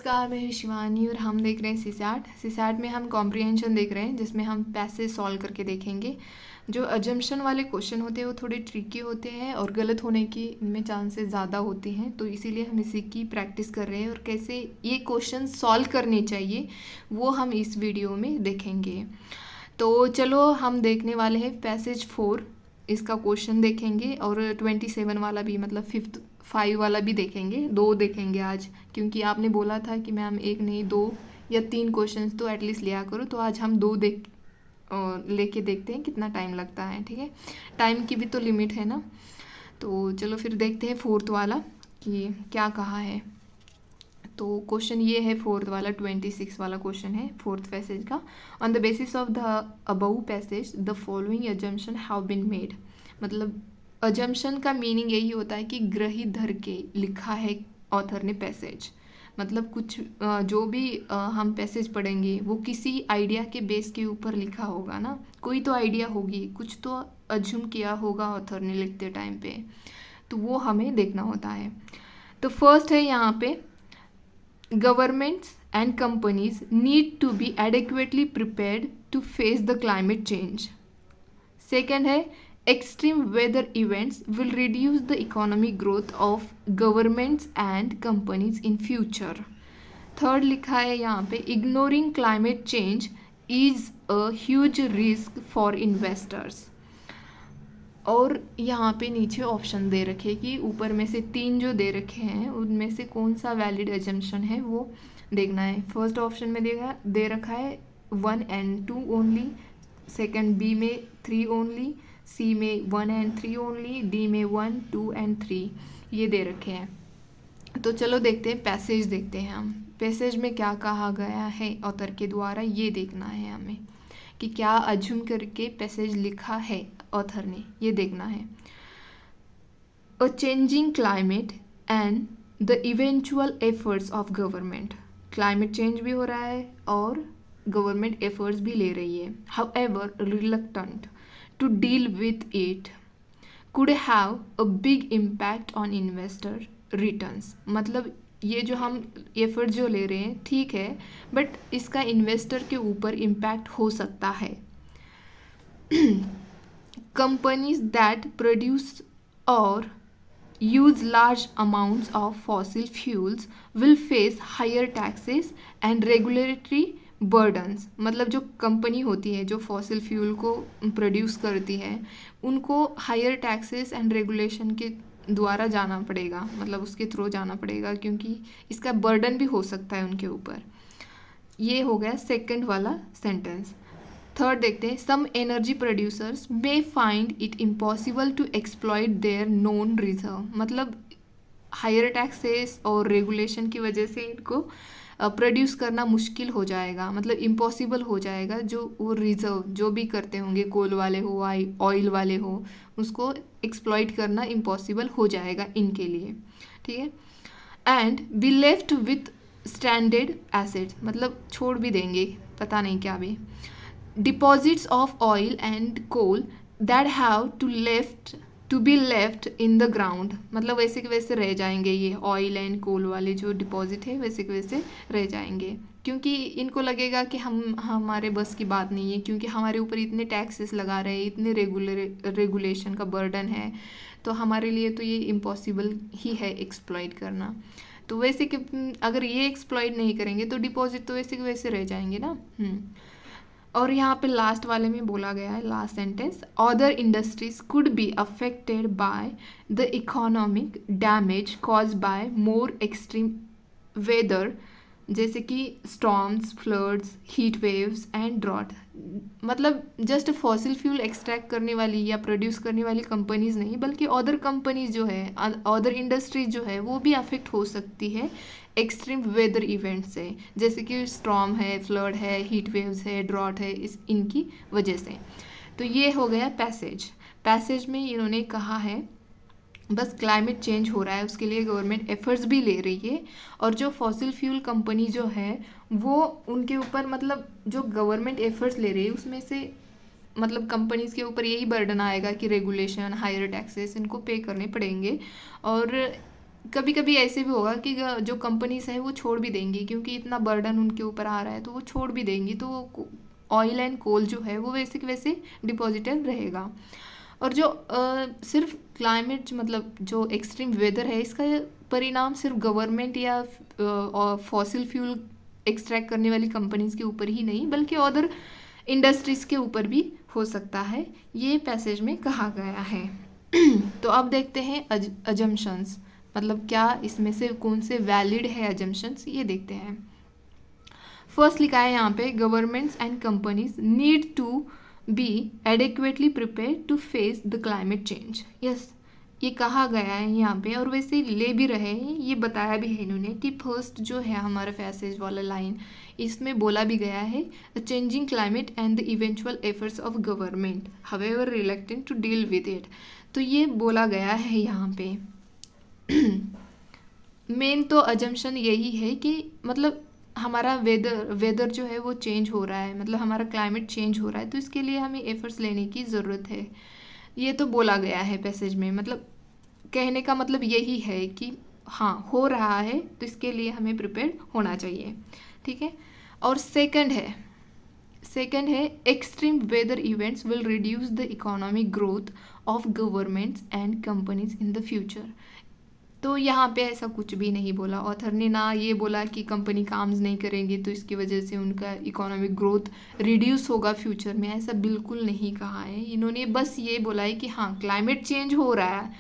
नमस्कार, मैं हूं शिवानी और हम देख रहे हैं सीसैट में हम कॉम्प्रिहेंशन देख रहे हैं, जिसमें हम पैसेज सॉल्व करके देखेंगे। जो अजम्पशन वाले क्वेश्चन होते हैं वो थोड़े ट्रिकी होते हैं और गलत होने की इनमें चांसेस ज़्यादा होते हैं, तो इसीलिए हम इसी की प्रैक्टिस कर रहे हैं और कैसे ये क्वेश्चन सॉल्व करने चाहिए वो हम इस वीडियो में देखेंगे। तो चलो हम देखने वाले हैं पैसेज 4, इसका क्वेश्चन देखेंगे और 27 वाला भी, मतलब 5 वाला भी देखेंगे। 2 देखेंगे आज, क्योंकि आपने बोला था कि मैम एक नहीं 2 या 3 क्वेश्चंस तो एटलीस्ट लिया करो, तो आज हम 2 लेके देखते हैं कितना टाइम लगता है। ठीक है, टाइम की भी तो लिमिट है ना। तो चलो फिर देखते हैं 4th वाला कि क्या कहा है। तो क्वेश्चन ये है 4th वाला, 26 वाला क्वेश्चन है 4th पैसेज का। On the basis of the above passage the following assumption have been made. मतलब अजम्पशन का मीनिंग यही होता है कि ग्रही धर के लिखा है ऑथर ने पैसेज। मतलब कुछ जो भी हम पैसेज पढ़ेंगे वो किसी आइडिया के बेस के ऊपर लिखा होगा ना, कोई तो आइडिया होगी, कुछ तो अज्यूम किया होगा ऑथर ने लिखते टाइम पे, तो वो हमें देखना होता है। तो फर्स्ट है यहाँ पे, governments and companies need to be adequately prepared to face the climate change. Second है, extreme weather events will reduce the economic growth of governments and companies in future. Third लिखा है यहाँ पे, ignoring climate change is a huge risk for investors. और यहाँ पे नीचे option दे रखे कि ऊपर में से 3 जो दे रखे हैं उनमें से कौन सा वैलिड एजम्पशन है वो देखना है। फर्स्ट ऑप्शन में दे रखा है 1 and 2 ओनली, सेकंड बी में 3 ओनली, सी में 1 and 3 ओनली, डी में 1, 2 and 3 ये दे रखे हैं। तो चलो देखते हैं, पैसेज देखते हैं हम। पैसेज में क्या कहा गया है ऑथर के द्वारा, ये देखना है हमें कि क्या अज्यूम करके पैसेज लिखा है ऑथर ने, ये देखना है। अ changing climate and the eventual efforts of government. Climate change भी हो रहा है और गवर्नमेंट एफर्ट्स भी ले रही है। However reluctant to deal with it could have a big impact on investor returns. मतलब ये जो हम एफर्ट जो ले रहे हैं ठीक है, बट इसका इन्वेस्टर के ऊपर इम्पैक्ट हो सकता है। कंपनीज दैट प्रोड्यूस और use large amounts of fossil fuels will face higher taxes and regulatory burdens। मतलब जो कंपनी होती है जो फॉसिल फ्यूल को प्रोड्यूस करती है उनको हायर टैक्सेस एंड रेगुलेशन के द्वारा जाना पड़ेगा, मतलब उसके थ्रू जाना पड़ेगा, क्योंकि इसका बर्डन भी हो सकता है उनके ऊपर। ये हो गया सेकंड वाला सेंटेंस। थर्ड देखते हैं, some energy producers may find it impossible to exploit their known reserve. मतलब हायर टैक्सेस और रेगुलेशन की वजह से इनको प्रोड्यूस करना मुश्किल हो जाएगा, मतलब इम्पॉसिबल हो जाएगा। जो वो रिजर्व जो भी करते होंगे, कोल वाले हो, ऑयल वाले हो, उसको एक्सप्लॉइट करना इम्पॉसिबल हो जाएगा इनके लिए। ठीक है, and be left with stranded assets. मतलब छोड़ भी देंगे, पता नहीं क्या भी। Deposits of oil and coal that have to be left in the ground। मतलब वैसे के वैसे रह जाएंगे, ये ऑयल एंड कोल वाले जो डिपॉजिट है वैसे के वैसे रह जाएंगे, क्योंकि इनको लगेगा कि हमारे बस की बात नहीं है, क्योंकि हमारे ऊपर इतने टैक्सेस लगा रहे हैं, इतने रेगुलेशन का बर्डन है, तो हमारे लिए तो ये इम्पॉसिबल ही है एक्सप्लॉइट करना। तो वैसे कि अगर ये एक्सप्लॉइट नहीं करेंगे तो डिपॉजिट तो वैसे के वैसे रह जाएंगे ना। और यहाँ पे लास्ट वाले में बोला गया है, last sentence, other industries could be affected by the economic damage cause by more extreme weather, जैसे कि storms, floods, heat waves and drought. मतलब जस्ट फॉसिल फ्यूल एक्सट्रैक्ट करने वाली या प्रोड्यूस करने वाली कंपनीज नहीं, बल्कि अदर कंपनीज जो है, अदर इंडस्ट्रीज जो है वो भी अफेक्ट हो सकती है एक्सट्रीम वेदर इवेंट से, जैसे कि स्टॉर्म है, फ्लड है, हीट वेव्स है, ड्रॉट है, इनकी वजह से। तो ये हो गया पैसेज में इन्होंने कहा है बस क्लाइमेट चेंज हो रहा है, उसके लिए गवर्नमेंट एफर्ट्स भी ले रही है, और जो फॉसिल फ्यूल कंपनी जो है वो उनके ऊपर, मतलब जो गवर्नमेंट एफर्ट्स ले रही है उसमें से मतलब कंपनीज के ऊपर यही बर्डन आएगा कि रेगुलेशन, हायर टैक्सेस इनको पे करने पड़ेंगे, और कभी कभी ऐसे भी होगा कि जो कंपनीज है वो छोड़ भी देंगी, क्योंकि इतना बर्डन उनके ऊपर आ रहा है तो वो छोड़ भी देंगी, तो ऑयल एंड कोल जो है वो वैसे के वैसे डिपॉजिटेड रहेगा। और जो सिर्फ क्लाइमेट मतलब जो एक्सट्रीम वेदर है, इसका परिणाम सिर्फ गवर्नमेंट या फॉसिल फ्यूल एक्सट्रैक्ट करने वाली कंपनीज के ऊपर ही नहीं, बल्कि अदर इंडस्ट्रीज़ के ऊपर भी हो सकता है, ये पैसेज में कहा गया है। तो अब देखते हैं अजम्पशंस, मतलब क्या इसमें से कौन से वैलिड है अजम्पशंस, ये देखते हैं। फर्स्ट लिखा है यहाँ पे, governments and companies need to be adequately prepare to face the climate change. Yes, ये कहा गया है यहाँ पे, और वैसे ले भी रहे हैं, ये बताया भी है इन्होंने कि फर्स्ट जो है हमारा पैसेज वाला लाइन, इसमें बोला भी गया है, changing climate and the eventual efforts of government however reluctant to deal with it. तो ये बोला गया है यहाँ पे। मेन तो अजम्पशन यही है कि मतलब हमारा वेदर जो है वो चेंज हो रहा है, मतलब हमारा क्लाइमेट चेंज हो रहा है, तो इसके लिए हमें एफर्ट्स लेने की ज़रूरत है, ये तो बोला गया है पैसेज में। मतलब कहने का मतलब यही है कि हाँ हो रहा है, तो इसके लिए हमें प्रिपेयर होना चाहिए, ठीक है। और सेकंड है extreme weather events will reduce the economic growth of governments and companies in the future. तो यहाँ पे ऐसा कुछ भी नहीं बोला ऑथर ने, ना ये बोला कि कंपनी काम्स नहीं करेंगे तो इसकी वजह से उनका इकोनॉमिक ग्रोथ रिड्यूस होगा फ्यूचर में, ऐसा बिल्कुल नहीं कहा है इन्होंने। बस ये बोला है कि हाँ क्लाइमेट चेंज हो रहा है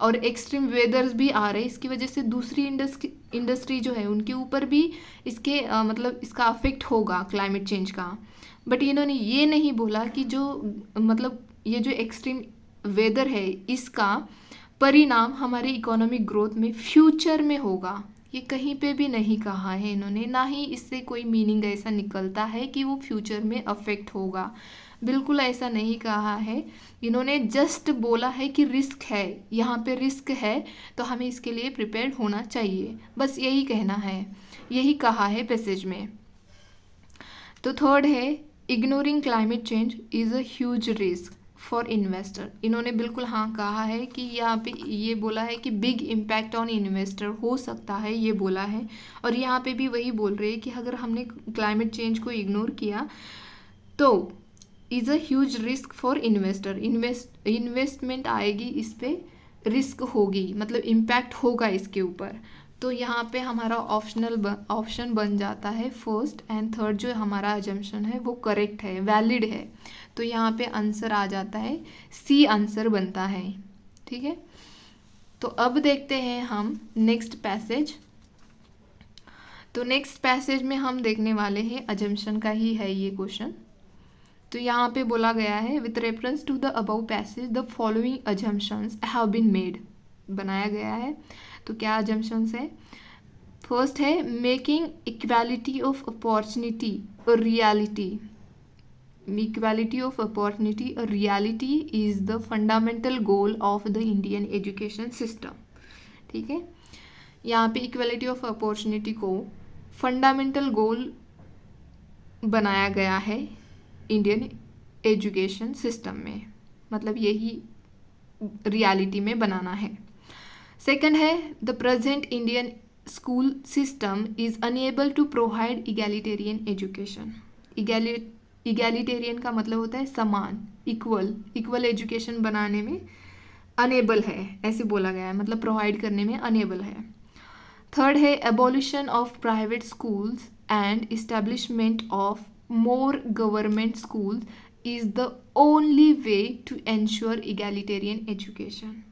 और एक्सट्रीम वेदर्स भी आ रहे हैं, इसकी वजह से दूसरी इंडस्ट्री जो है उनके ऊपर भी इसके मतलब इसका अफेक्ट होगा क्लाइमेट चेंज का। बट इन्होंने ये नहीं बोला कि जो मतलब ये जो एक्सट्रीम वेदर है इसका परिणाम हमारे इकोनॉमिक ग्रोथ में फ्यूचर में होगा, ये कहीं पे भी नहीं कहा है इन्होंने, ना ही इससे कोई मीनिंग ऐसा निकलता है कि वो फ्यूचर में अफेक्ट होगा, बिल्कुल ऐसा नहीं कहा है इन्होंने। जस्ट बोला है कि रिस्क है, यहाँ पे रिस्क है तो हमें इसके लिए प्रिपेयर होना चाहिए, बस यही कहना है, यही कहा है पैसेज में। तो थर्ड है, ignoring climate change is a huge risk for investor. इन्होंने बिल्कुल हाँ कहा है कि यहाँ पे ये बोला है कि बिग इम्पैक्ट ऑन इन्वेस्टर हो सकता है, ये बोला है। और यहाँ पे भी वही बोल रहे हैं कि अगर हमने क्लाइमेट चेंज को इग्नोर किया तो is a huge risk for investor, investment आएगी इस पर, रिस्क होगी, मतलब इम्पैक्ट होगा इसके ऊपर। तो यहाँ पे हमारा ऑप्शन बन जाता है फर्स्ट एंड थर्ड, जो हमारा अजम्पशन है वो करेक्ट है, वैलिड है। तो यहाँ पे आंसर आ जाता है सी, आंसर बनता है, ठीक है। तो अब देखते हैं हम नेक्स्ट पैसेज। तो नेक्स्ट पैसेज में हम देखने वाले हैं अजम्पशन का ही है ये क्वेश्चन। तो यहाँ पे बोला गया है, with reference to the above passage the following assumptions have been made, बनाया गया है। तो क्या अजम्पशंस है? फर्स्ट है, मेकिंग इक्वालिटी ऑफ अपॉर्चुनिटी और रियलिटी। इक्वालिटी ऑफ अपॉर्चुनिटी और reality is the fundamental goal of the Indian education system, ठीक है। यहाँ पे इक्वालिटी ऑफ अपॉर्चुनिटी को फंडामेंटल गोल बनाया गया है इंडियन एजुकेशन सिस्टम में, मतलब यही रियलिटी में बनाना है। सेकंड है, the present Indian school system is unable to provide egalitarian education. Egalitarian का मतलब होता है समान, इक्वल एजुकेशन बनाने में अनेबल है, ऐसे बोला गया है, मतलब प्रोवाइड करने में अनेबल है। थर्ड है, abolition of private schools and establishment of more government schools is the only way to ensure egalitarian education.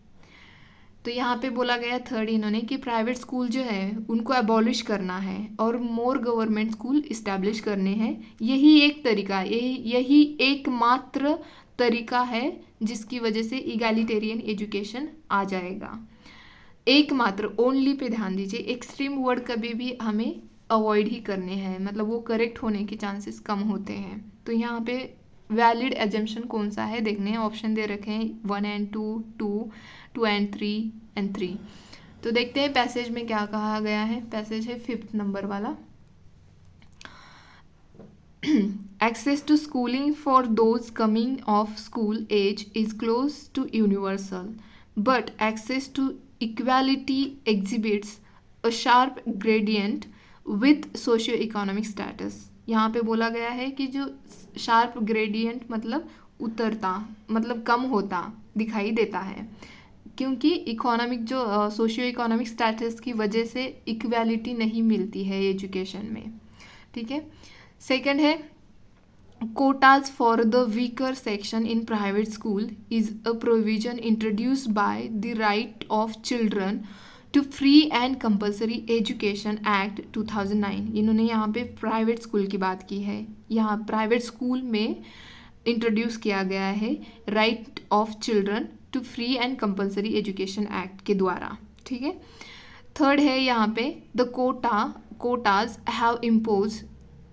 तो यहाँ पे बोला गया थर्ड इन्होंने कि प्राइवेट स्कूल जो है उनको एबॉलिश करना है और मोर गवर्नमेंट स्कूल इस्टेब्लिश करने हैं। यही एक तरीका, यही एकमात्र तरीका है जिसकी वजह से इगैलिटेरियन एजुकेशन आ जाएगा। एकमात्र, ओनली पे ध्यान दीजिए, एक्सट्रीम वर्ड कभी भी हमें अवॉइड ही करने हैं, मतलब वो करेक्ट होने के चांसेस कम होते हैं। तो यहाँ पे वैलिड एजम्पशन कौन सा है देखने हैं, ऑप्शन दे रखे हैं 1 and 2, 2 and 3 and 3। तो देखते हैं पैसेज में क्या कहा गया है। पैसेज है 5th नंबर वाला, access to schooling for those coming of school age is close to universal, but access to equality exhibits a sharp gradient with socio-economic status। यहाँ पे बोला गया है कि जो sharp gradient मतलब उतरता, मतलब कम होता दिखाई देता है, क्योंकि इकोनॉमिक जो सोशियो इकोनॉमिक स्टेटस की वजह से इक्वालिटी नहीं मिलती है एजुकेशन में। ठीक है। सेकंड है quotas for the weaker section in private school is a provision introduced by the Right of Children to Free and Compulsory Education Act 2009। इन्होंने यहाँ पे प्राइवेट स्कूल की बात की है। यहाँ प्राइवेट स्कूल में इंट्रोड्यूस किया गया है right of children to free and compulsory education act के द्वारा। ठीक है। थर्ड है यहाँ पे the quotas have impose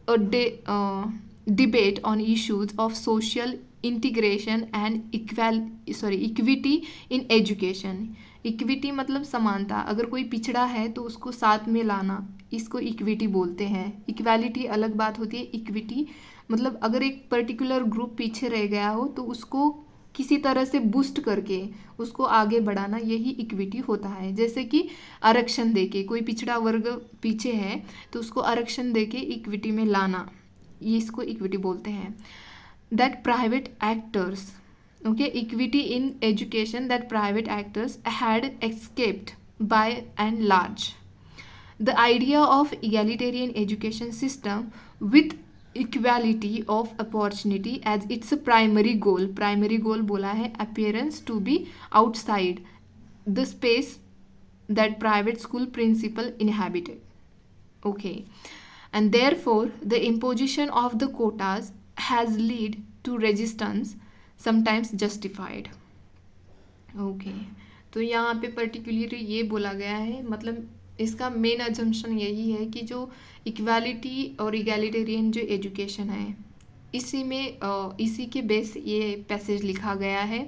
a debate on issues of social integration and equity in education। Equity मतलब समानता, अगर कोई पिछड़ा है तो उसको साथ में लाना, इसको इक्विटी बोलते हैं। इक्वालिटी अलग बात होती है, इक्विटी मतलब अगर एक पर्टिकुलर ग्रुप पीछे रह गया हो तो उसको किसी तरह से बूस्ट करके उसको आगे बढ़ाना, यही इक्विटी होता है। जैसे कि आरक्षण देके, कोई पिछड़ा वर्ग पीछे है तो उसको आरक्षण देके इक्विटी में लाना, ये इसको इक्विटी बोलते हैं। That private actors, okay, equity in education that private actors had escaped by and large. The idea of egalitarian education system with equality of opportunity as its primary goal. Primary goal बोला है appearance to be outside the space that private school principal inhabited. Okay, and therefore the imposition of the quotas has led to resistance sometimes justified। Okay, तो यहाँ पे particularly ये बोला गया है, मतलब इसका मेन अजम्पशन यही है कि जो इक्वालिटी और इगैलिटेरियन जो एजुकेशन है इसी में इसी के बेस ये पैसेज लिखा गया है।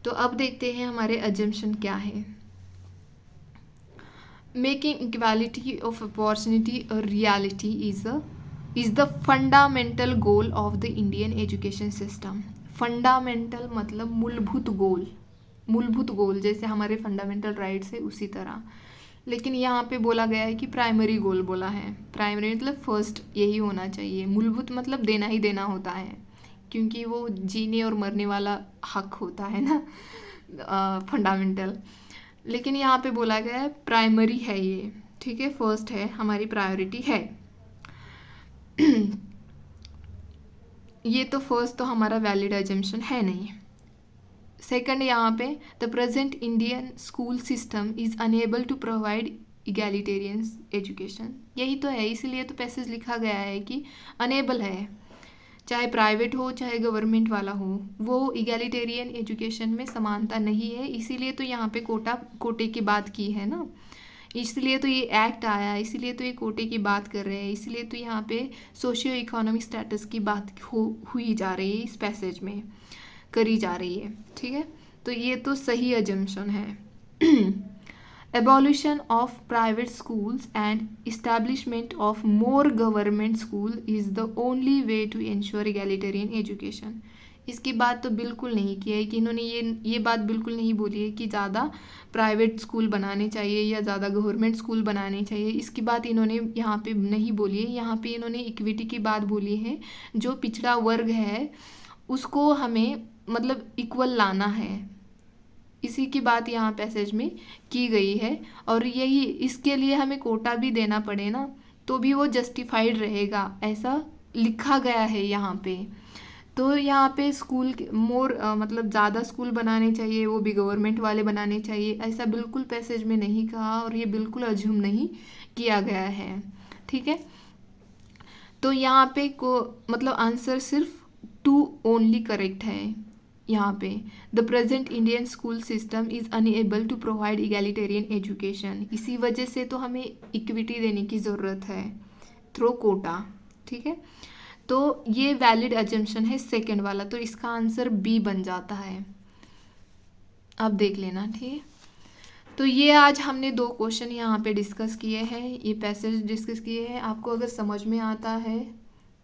तो अब देखते हैं हमारे अजम्पशन क्या है। Making equality of opportunity a reality is the fundamental goal of the Indian education system। Fundamental मतलब मूलभूत गोल, मूलभूत गोल जैसे हमारे फंडामेंटल राइट्स है उसी तरह, लेकिन यहाँ पे बोला गया है कि प्राइमरी गोल बोला है। प्राइमरी मतलब फर्स्ट यही होना चाहिए, मूलभूत मतलब देना ही देना होता है, क्योंकि वो जीने और मरने वाला हक होता है ना, फंडामेंटल। लेकिन यहाँ पे बोला गया है प्राइमरी है ये, ठीक है, फर्स्ट है, हमारी प्रायोरिटी है। ये तो फर्स्ट तो हमारा वैलिड अजम्पशन है नहीं। सेकंड यहाँ पे the present Indian school system is unable to provide egalitarian education. यही तो है, इसीलिए तो पैसेज लिखा गया है कि अनेबल है, चाहे प्राइवेट हो चाहे गवर्नमेंट वाला हो, वो इगैलिटेरियन एजुकेशन में समानता नहीं है। इसीलिए तो यहाँ पे कोटे की बात की है ना, इसलिए तो ये एक्ट आया, इसीलिए तो ये कोटे की बात कर रहे हैं, इसलिए तो यहाँ पे सोशियो इकोनॉमिक स्टेटस की बात हुई जा रही है, इस पैसेज में करी जा रही है। ठीक है, तो ये तो सही अजम्पशन है। Abolition of private schools and establishment of more government school is the only way to ensure egalitarian education। इसकी बात तो बिल्कुल नहीं की है कि इन्होंने ये बात बिल्कुल नहीं बोली है कि ज़्यादा प्राइवेट स्कूल बनाने चाहिए या ज़्यादा गवर्नमेंट स्कूल बनाने चाहिए, इसकी बात इन्होंने यहाँ पे नहीं बोली है। यहाँ पे इन्होंने इक्विटी की बात बोली है, जो पिछड़ा वर्ग है उसको हमें मतलब इक्वल लाना है, इसी की बात यहाँ पैसेज में की गई है। और यही इसके लिए हमें कोटा भी देना पड़े ना तो भी वो जस्टिफाइड रहेगा, ऐसा लिखा गया है यहाँ पे। तो यहाँ पे स्कूल मोर मतलब ज़्यादा स्कूल बनाने चाहिए, वो भी गवर्नमेंट वाले बनाने चाहिए, ऐसा बिल्कुल पैसेज में नहीं कहा और ये बिल्कुल अज्यूम नहीं किया गया है। ठीक है, तो यहाँ पे को मतलब आंसर सिर्फ 2 ओनली करेक्ट है। यहाँ पे the present Indian school system is unable to provide egalitarian education, इसी वजह से तो हमें इक्विटी देने की ज़रूरत है थ्रू कोटा। ठीक है, तो ये वैलिड अजम्पशन है सेकंड वाला, तो इसका आंसर बी बन जाता है। अब देख लेना, ठीक है। तो ये आज हमने 2 क्वेश्चन यहाँ पे डिस्कस किए हैं, ये पैसेज डिस्कस किए हैं। आपको अगर समझ में आता है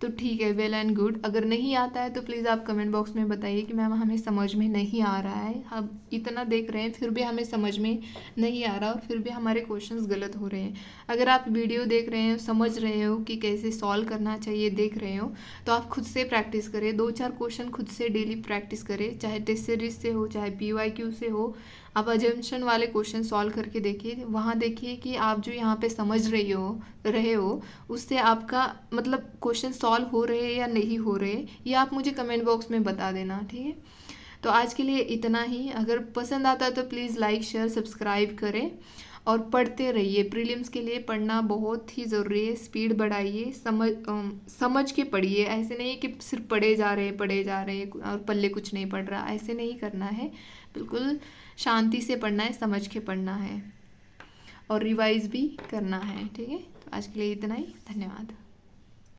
तो ठीक है, वेल एंड गुड। अगर नहीं आता है तो प्लीज़ आप कमेंट बॉक्स में बताइए कि मैम हमें समझ में नहीं आ रहा है, हम इतना देख रहे हैं फिर भी हमें समझ में नहीं आ रहा और फिर भी हमारे क्वेश्चंस गलत हो रहे हैं। अगर आप वीडियो देख रहे हैं, समझ रहे हो कि कैसे सॉल्व करना चाहिए, देख रहे हो, तो आप खुद से प्रैक्टिस करें। 2-4 क्वेश्चन खुद से डेली प्रैक्टिस करें, चाहे टेस्ट सीरीज से हो, चाहे PYQ से हो। आप अजम्पशन वाले क्वेश्चन सॉल्व करके देखिए, वहाँ देखिए कि आप जो यहाँ पे समझ रहे हो उससे आपका मतलब क्वेश्चन सॉल्व हो रहे हैं या नहीं हो रहे, ये आप मुझे कमेंट बॉक्स में बता देना, ठीक है। तो आज के लिए इतना ही। अगर पसंद आता है तो प्लीज़ लाइक शेयर सब्सक्राइब करें और पढ़ते रहिए। प्रीलिम्स के लिए पढ़ना बहुत ही ज़रूरी है, स्पीड बढ़ाइए, समझ के पढ़िए। ऐसे नहीं कि सिर्फ पढ़े जा रहे हैं और पल्ले कुछ नहीं पढ़ रहा, ऐसे नहीं करना है। बिल्कुल शांति से पढ़ना है, समझ के पढ़ना है और रिवाइज भी करना है, ठीक है। तो आज के लिए इतना ही, धन्यवाद।